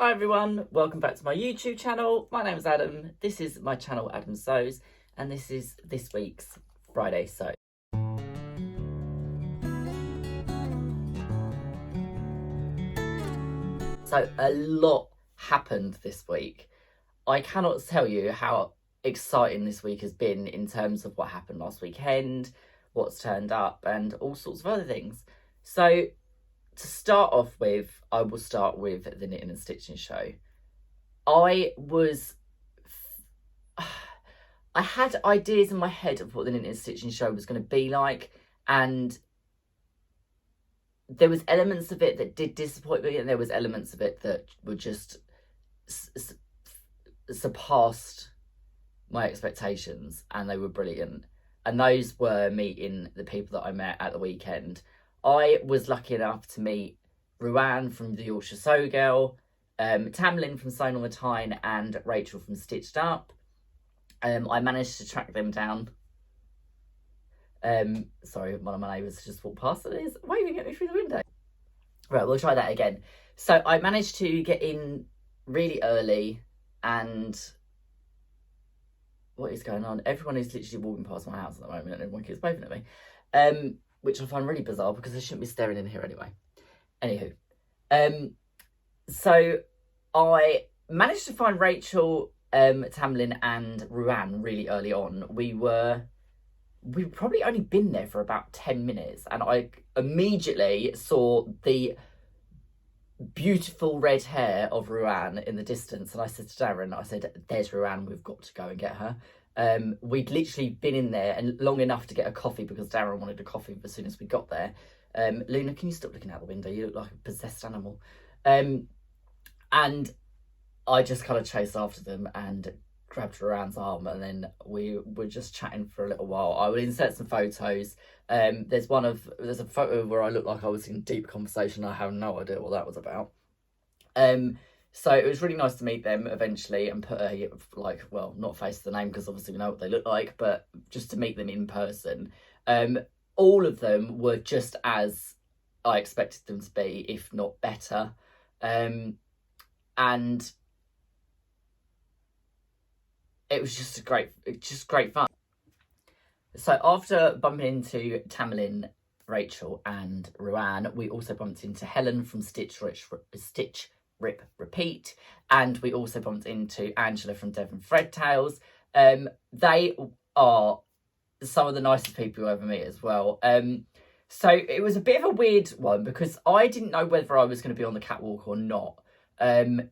Hi everyone, welcome back to my YouTube channel. My name is Adam. This is my channel Adam Sews, and this is this week's Friday Sew. So a lot happened this week. I cannot tell you how exciting this week has been in terms of what happened last weekend, what's turned up, and all sorts of other things. So to start off with, I will start with the knitting and stitching show. I had ideas in my head of what the knitting and stitching show was going to be like, and there was elements of it that did disappoint me, and there was elements of it that were just surpassed my expectations, and they were brilliant. And those were meeting the people that I met at the weekend. I was lucky enough to meet Ruan from the Yorkshire Sew Girl, Tamlin from Sewn on the Tyne, and Rachel from Stitched Up. I managed to track them down. Sorry, one of my neighbours just walked past and is waving at me through the window. Right, we'll try that again. So I managed to get in really early, and what is going on? Everyone is literally walking past my house at the moment, and everyone keeps waving at me, which I find really bizarre because they shouldn't be staring in here anyway. Anywho, so I managed to find Rachel, Tamlin, and Ruan really early on. We'd probably only been there for about 10 minutes, and I immediately saw the beautiful red hair of Ruan in the distance, and I said to Darren, I said, there's Ruan, we've got to go and get her. We'd literally been in there and long enough to get a coffee because Darren wanted a coffee as soon as we got there. Luna, can you stop looking out the window? You look like a possessed animal. And I just kind of chased after them and grabbed Ruan's arm, and then we were just chatting for a little while. I will insert some photos. There's a photo where I look like I was in deep conversation. I have no idea what that was about. So it was really nice to meet them eventually and put a, like, well, not face to the name because obviously we know what they look like, but just to meet them in person. All of them were just as I expected them to be, if not better. And it was just great fun. So after bumping into Tamlin, Rachel, and Ruan, we also bumped into Helen from Stitch, Rip, Repeat, and we also bumped into Angela from Devon Threadtails. They are some of the nicest people you ever meet as well. So it was a bit of a weird one because I didn't know whether I was going to be on the catwalk or not.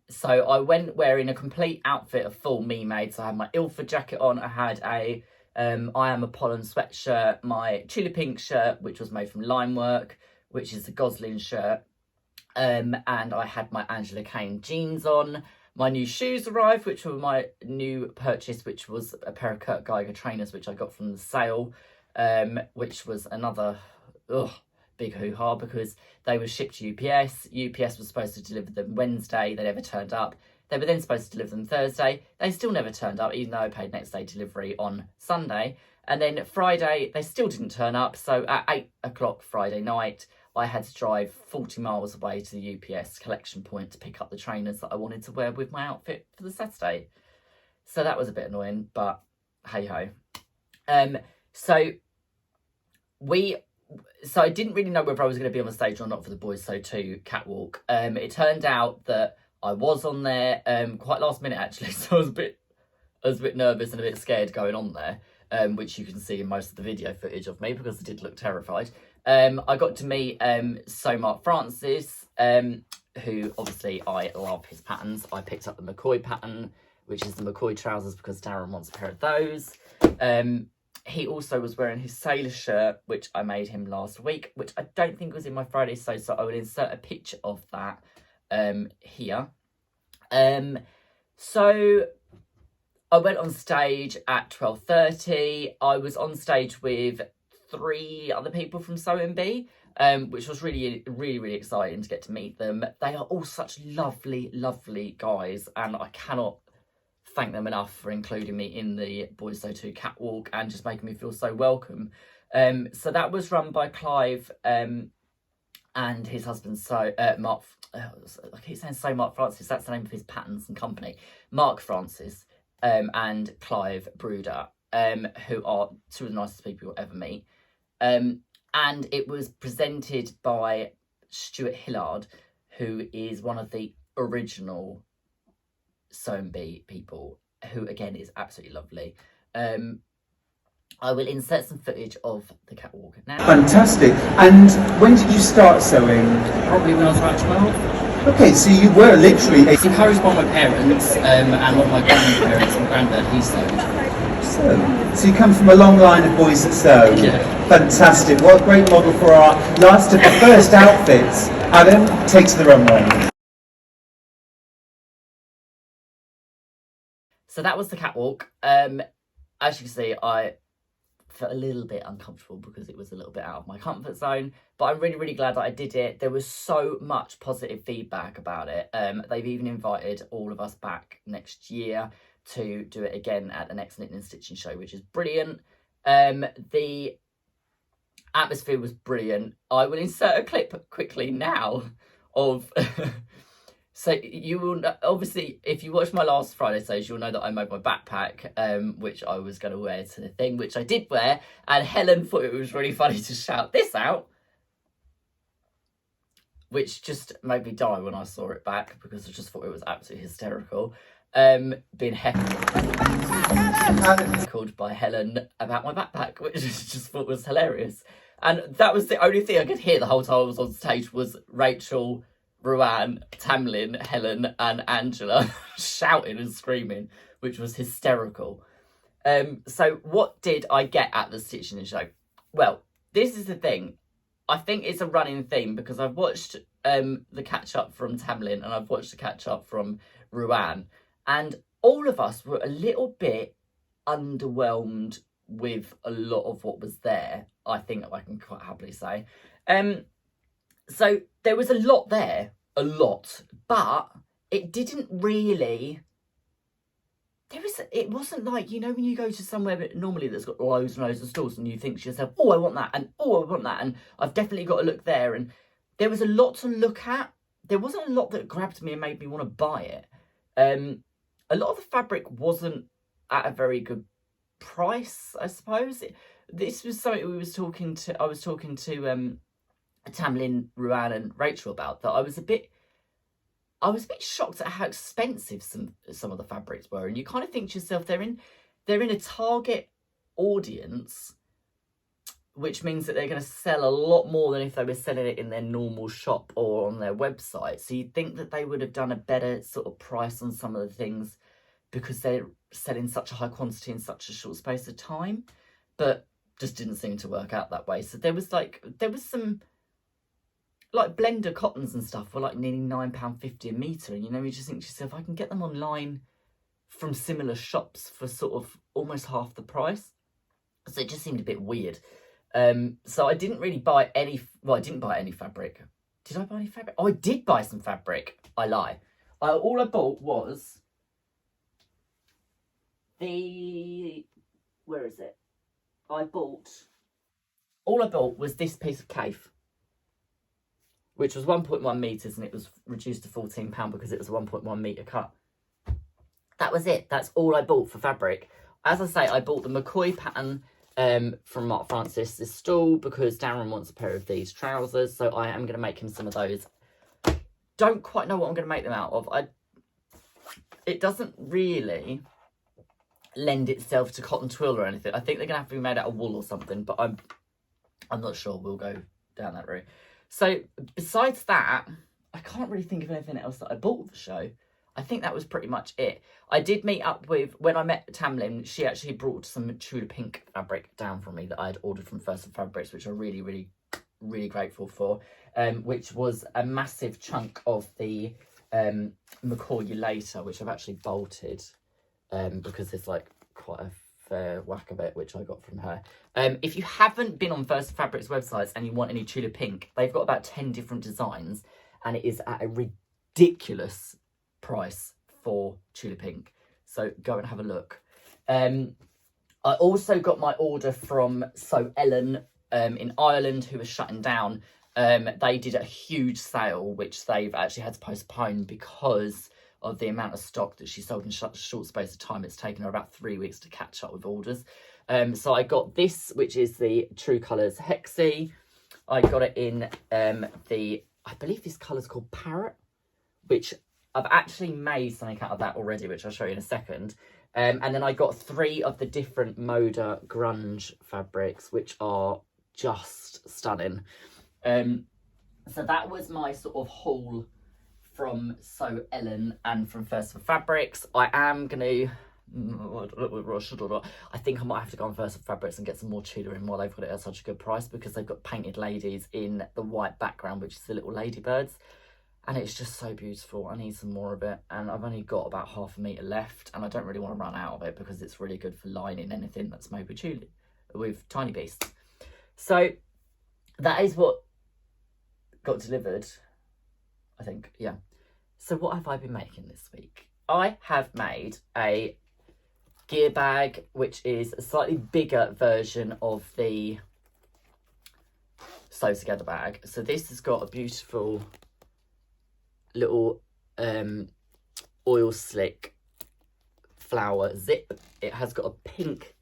So I went wearing a complete outfit of full me made. So I had my Ilford jacket on. I had a I Am a Pollen sweatshirt, my Tula Pink shirt, which was made from Limework, which is a Goslin shirt. And I had my Angela Kane jeans on. My new shoes arrived, which were my new purchase, which was a pair of Kurt Geiger trainers, which I got from the sale, which was another big hoo-ha because they were shipped to UPS. UPS was supposed to deliver them Wednesday. They never turned up. They were then supposed to deliver them Thursday. They still never turned up, even though I paid next day delivery on Sunday. And then Friday, they still didn't turn up. So at 8 o'clock Friday night, I had to drive 40 miles away to the UPS collection point to pick up the trainers that I wanted to wear with my outfit for the Saturday. So that was a bit annoying, but hey-ho. So I didn't really know whether I was going to be on the stage or not for the Boys Sew 2 catwalk. It turned out that I was on there quite last minute, actually. So I was a bit nervous and a bit scared going on there, which you can see in most of the video footage of me because I did look terrified. I got to meet Sew Mark Francis, who obviously I love his patterns. I picked up the McCoy pattern, which is the McCoy trousers because Darren wants a pair of those. He also was wearing his sailor shirt, which I made him last week, which I don't think was in my Friday sew, so I will insert a picture of that here. So I went on stage at 12:30. I was on stage with 3 other people from Sew Bee, which was really, really, really exciting to get to meet them. They are all such lovely, lovely guys, and I cannot thank them enough for including me in the Boys Sew 2 catwalk and just making me feel so welcome. So that was run by Clive and his husband, Mark, I keep saying Mark Francis, that's the name of his patterns and company, Mark Francis, and Clive Bruder, who are two of the nicest people you'll ever meet. And it was presented by Stuart Hillard, who is one of the original Sew&Be people, who again is absolutely lovely. I will insert some footage of the catwalk now. Fantastic. And when did you start sewing? Probably when I was about 12. Okay, so you were literally... It's encouraged by my parents, and one of my grandparents and granddad, he sewed. So you come from a long line of boys that sew. Yeah. Fantastic. What a great model for our last of the first outfits. Adam, take to the runway. So that was the catwalk. As you can see, I felt a little bit uncomfortable because it was a little bit out of my comfort zone, but I'm really, really glad that I did it. There was so much positive feedback about it. They've even invited all of us back next year to do it again at the next Knitting and Stitching show, which is brilliant. The atmosphere was brilliant. I will insert a clip quickly now of... So you will, obviously, if you watch my last Friday stage, you'll know that I made my backpack, which I was going to wear to the thing, which I did wear. And Helen thought it was really funny to shout this out, which just made me die when I saw it back, because I just thought it was absolutely hysterical. Being heckled by Helen about my backpack, which I just thought was hilarious. And that was the only thing I could hear the whole time I was on stage was Rachel, Ruan, Tamlin, Helen and Angela shouting and screaming, which was hysterical. So what did I get at the Stitching show? Well, this is the thing. I think it's a running theme because I've watched the catch-up from Tamlin and I've watched the catch-up from Ruan, and all of us were a little bit underwhelmed with a lot of what was there, I think I can quite happily say. So there was a lot there, but it didn't really... It wasn't like, you know, when you go to somewhere normally that's got loads and loads of stores and you think to yourself, oh, I want that, and oh, I want that, and I've definitely got to look there. And there was a lot to look at. There wasn't a lot that grabbed me and made me want to buy it. A lot of the fabric wasn't at a very good price, I suppose. This was something I was talking to Tamlin, Ruan and Rachel about, that I was a bit shocked at how expensive some of the fabrics were. And you kind of think to yourself, they're in a target audience, which means that they're going to sell a lot more than if they were selling it in their normal shop or on their website. So you'd think that they would have done a better sort of price on some of the things because they're selling such a high quantity in such a short space of time, but just didn't seem to work out that way. So there was some like blender cottons and stuff were like nearly £9.50 a metre. And, you know, you just think to yourself, I can get them online from similar shops for sort of almost half the price. So it just seemed a bit weird. So I didn't really buy any... Well, I didn't buy any fabric. Did I buy any fabric? Oh, I did buy some fabric. I lie. All I bought was the... Where is it? All I bought was this piece of Cafe, which was 1.1 metres, and it was reduced to £14 because it was a 1.1 metre cut. That was it. That's all I bought for fabric. As I say, I bought the McCoy pattern from Mark Francis, this stall, because Darren wants a pair of these trousers, so I am going to make him some of those. Don't quite know what I'm going to make them out of. It doesn't really lend itself to cotton twill or anything. I think they're going to have to be made out of wool or something, but I'm not sure. We'll go down that route. So besides that, I can't really think of anything else that I bought for the show. I think that was pretty much it. I did meet up with, when I met Tamlin, she actually brought some Tula pink fabric down for me that I had ordered from First of Fabrics, which I'm really, really, really grateful for, which was a massive chunk of the McCoy later, which I've actually bolted because there's like quite a fair whack of it, which I got from her. If you haven't been on First Fabrics websites and you want any Tula pink, they've got about 10 different designs, and it is at a ridiculous price for Tula pink. So go and have a look. I also got my order from Sew Ellen in Ireland, who was shutting down They did a huge sale, which they've actually had to postpone because of the amount of stock that she sold in such a short space of time. It's taken her about 3 weeks to catch up with orders. So I got this, which is the True Colours Hexie. I got it in I believe this colour's called Parrot, which I've actually made something out of that already, which I'll show you in a second. And then I got 3 of the different Moda grunge fabrics, which are just stunning. So that was my sort of haul from Sew Ellen and from First for Fabrics. I am going to... I think I might have to go on First for Fabrics and get some more Tula in while they've got it at such a good price, because they've got painted ladies in the white background, which is the little ladybirds. And it's just so beautiful. I need some more of it. And I've only got about half a metre left. And I don't really want to run out of it because it's really good for lining anything that's made with Tula, with Tiny Beasts. So that is what got delivered, I think. Yeah. So what have I been making this week? I have made a gear bag, which is a slightly bigger version of the Sew Together bag. So this has got a beautiful little oil slick flower zip. It has got a pink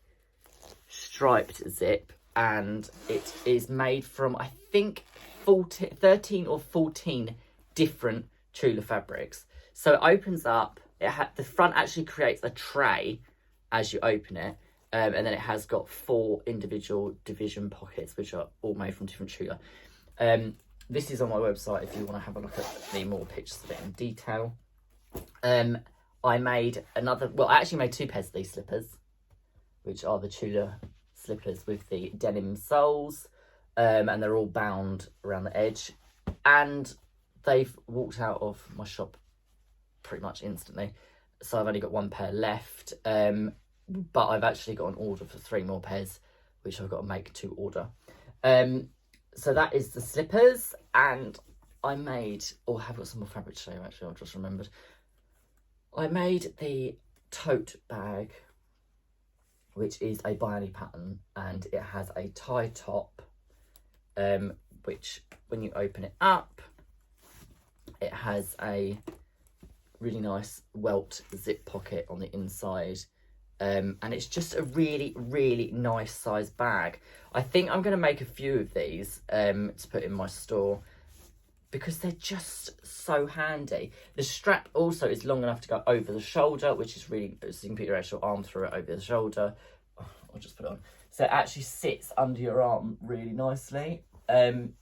striped zip, and it is made from, I think, 13 or 14 different Tula fabrics. So it opens up, the front actually creates a tray as you open it, and then it has got 4 individual division pockets, which are all made from different Tula. This is on my website if you want to have a look at the more pictures of it in detail. I made I actually made 2 pairs of these slippers, which are the Tula slippers with the denim soles, and they're all bound around the edge. And they've walked out of my shop pretty much instantly. So I've only got 1 pair left, but I've actually got an order for 3 more pairs, which I've got to make to order. So that is the slippers, and I made, I have got some more fabric to show you actually, I've just remembered. I made the tote bag, which is a Biony pattern, and it has a tie top, which when you open it up, it has a really nice welt zip pocket on the inside. And it's just a really, really nice size bag. I think I'm going to make a few of these to put in my store, because they're just so handy. The strap also is long enough to go over the shoulder, which is really, so you can put your actual arm through it over the shoulder. Oh, I'll just put it on. So it actually sits under your arm really nicely. And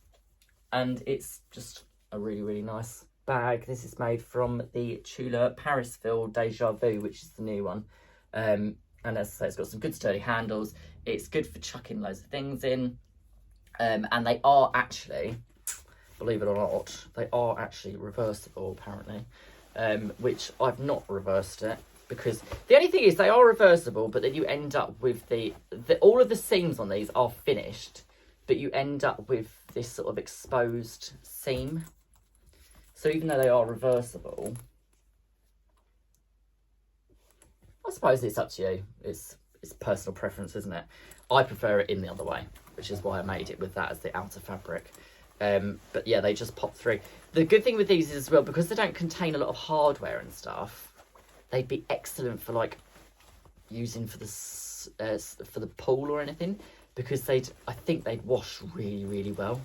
it's just a really, really nice bag. This is made from the Tula Parisville Deja Vu, which is the new one. And as I say, it's got some good sturdy handles. It's good for chucking loads of things in. And they are actually, believe it or not, they are actually reversible apparently. Which I've not reversed it, because the only thing is they are reversible, but then you end up with all of the seams on these are finished, but you end up with this sort of exposed seam. So even though they are reversible, I suppose it's up to you. It's personal preference, isn't it? I prefer it in the other way, which is why I made it with that as the outer fabric. But yeah, they just pop through. The good thing with these is as well, because they don't contain a lot of hardware and stuff, they'd be excellent for like using for the pool or anything, because I think they'd wash really, really well.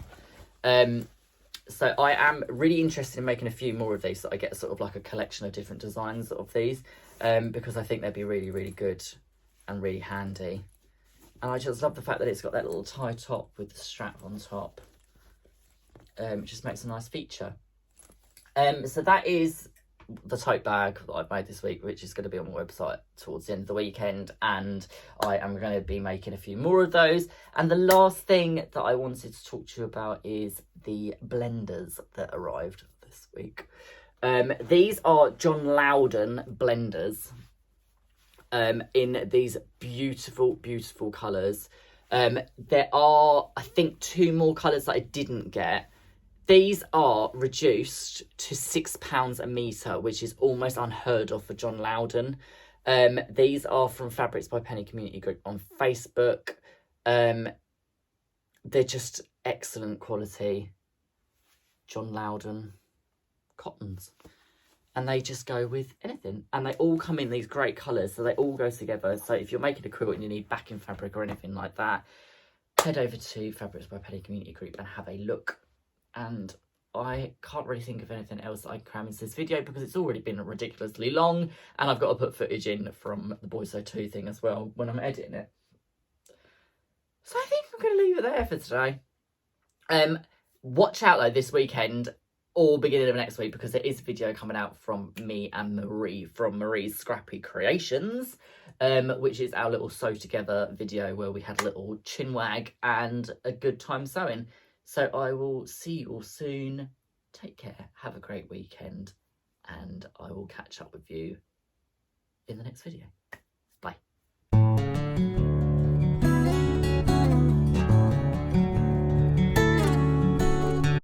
So I am really interested in making a few more of these, so I get sort of like a collection of different designs of these, because I think they'd be really, really good and really handy. And I just love the fact that it's got that little tie top with the strap on top. It just makes a nice feature. So that is the tote bag that I've made this week, which is going to be on my website towards the end of the weekend, and I am going to be making a few more of those. And the last thing that I wanted to talk to you about is the blenders that arrived this week. These are John Loudon blenders, in these beautiful, beautiful colours. There are, I think, 2 more colours that I didn't get. These are reduced to £6 a metre, which is almost unheard of for John Loudon. These are from Fabrics by Penny Community Group on Facebook. They're just excellent quality. John Loudon cottons. And they just go with anything. And they all come in these great colours, so they all go together. So if you're making a quilt and you need backing fabric or anything like that, head over to Fabrics by Penny Community Group and have a look. And I can't really think of anything else I can cram into this video because it's already been ridiculously long, and I've got to put footage in from the Boys So 2 thing as well when I'm editing it. So I think I'm going to leave it there for today. Watch out though this weekend or beginning of next week, because there is a video coming out from me and Marie from Marie's Scrappy Creations, which is our little sew together video where we had a little chin wag and a good time sewing. So I will see you all soon. Take care, have a great weekend, and I will catch up with you in the next video.